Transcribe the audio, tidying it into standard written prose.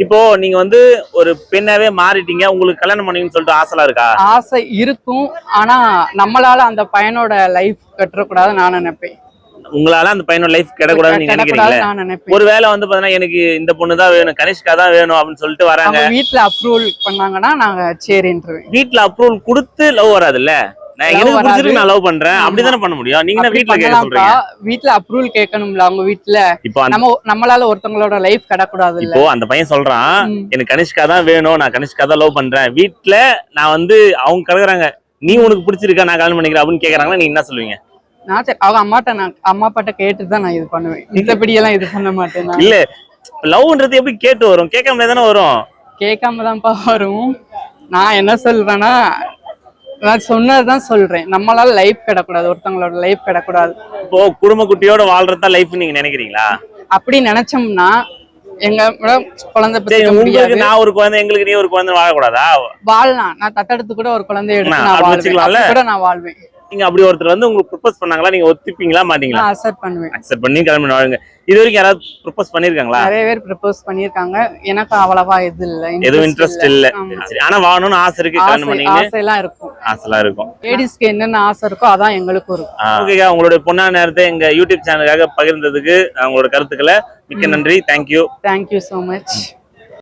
இப்போ நீங்க வந்து ஒரு பெண்ணாவே மாறிட்டீங்க. உங்களுக்கு கல்யாணம் பண்ணணும்னு சொல்லிட்டு ஆசைலாம் இருக்கா? ஆசை இருக்கும். ஆனா நம்மளால அந்த பையனோட லைஃப் கெட்டுறக்கூடாதுன்னு நான் நினைப்பேன். உங்களால அந்த பையனோட லைஃப் கெடக்கூடாதுன்னு நீங்க நினைக்கிறீங்களே. நான் நினைப்பேன். ஒருவேளை வந்து பாத்தீங்கன்னா எனக்கு இந்த பொண்ணு தான் வேணும், கனிஷ்கா தான் வேணும் அப்படின்னு சொல்லிட்டு வராங்க. அவங்க வீட்ல அப்ரூவல் பண்ணாங்கன்னா நாங்க சரின்றுவேன். வீட்ல அப்ரூவல் கொடுத்து லவ் வராதுல்ல. நான் எனக்கு பிடிச்சிருக்கு, நான் லவ் பண்றேன் அப்படிதானே பண்ண முடியும். நீங்க என்ன வீட்ல கேட்க சொல்றீங்க? வீட்ல அப்ரூவல் கேட்கணும்ல அவங்க வீட்ல. இப்போ நம்மளால ஒருத்தங்களோட லைஃப் கெடக்கூடாது. இப்போ அந்த பையன் சொல்றான் எனக்கு கனிஷ்கா தான் வேணும், நான் கனிஷ்கா தான் லவ் பண்றேன். வீட்ல நான் வந்து அவங்க கலக்குறாங்க, நீ உனக்கு பிடிச்சிருக்கா நான் கல்யாணம் பண்ணிக்கிறேன் அப்படின்னு கேக்குறாங்கன்னா நீங்க என்ன சொல்லுவீங்க? அவங்க அம்மா அப்பாட்ட கேட்டுதான் நான் இது பண்ணுவேன். மித்தபடி எல்லாம் இது பண்ண மாட்டேன். இல்ல லவ்ன்றது எப்படி கேட்டு வரும்? கேட்காம தானே வரும். கேட்காம தான்ப்பா வரும். நான் என்ன சொல்றேன்னா, நான் சொன்னதுதான் சொல்றேன். நம்மளால லைஃப் கிடக்கூடாது, ஒருத்தவங்களோட லைஃப் கிடக்கூடாது. இப்போ குடும்ப குட்டியோட வாழ்றதா லைஃப் நீங்க நினைக்கிறீங்களா? அப்படி நினைச்சோம்னா எங்க குழந்தை உங்களுக்கு நான் ஒரு குழந்தை, எங்களுக்கு நீ ஒரு குழந்தை வாழக்கூடாதா? வாழலாம். நான் தத்தெடுத்து கூட ஒரு குழந்தைய எடுத்து நான் வாழ்வேன். நீங்க அப்படி ஒருத்தர் வந்து உங்களுக்கு ப்ரொபோஸ் பண்ணாங்களா, நீங்க ஒத்துப்பீங்களா மாட்டீங்களா? அக்செப்ட் பண்ணுவேன். அக்செப்ட் பண்ணி கல்யாணம் வாழுங்க. இது வரைக்கும் யாராவது ப்ரொபோஸ் பண்ணிருக்காங்களா? நிறைய பேர் ப்ரொபோஸ் பண்ணிருக்காங்க. எனக்கு அவ்வளவா இது இல்ல, எதுவும் இன்ட்ரெஸ்ட் இல்ல. சரி, ஆனா வாழணும்னு ஆசை இருக்கு. கல்யாணம் பண்ணீங்க ஆசைலாம் இருக்கும். ஆசைலாம் இருக்கும். லேடிஸ்க்கு என்னென்ன ஆசை இருக்கோ அதான் எங்களுக்கும் இருக்கும். ஓகேங்க, உங்களுடைய பொன்னான நேரத்தை எங்க யூடியூப் சேனலுக்காக பகிர்ந்ததுக்கு உங்களோட கருத்துக்களை மிக்க நன்றி. தேங்க்யூ. Thank you so much.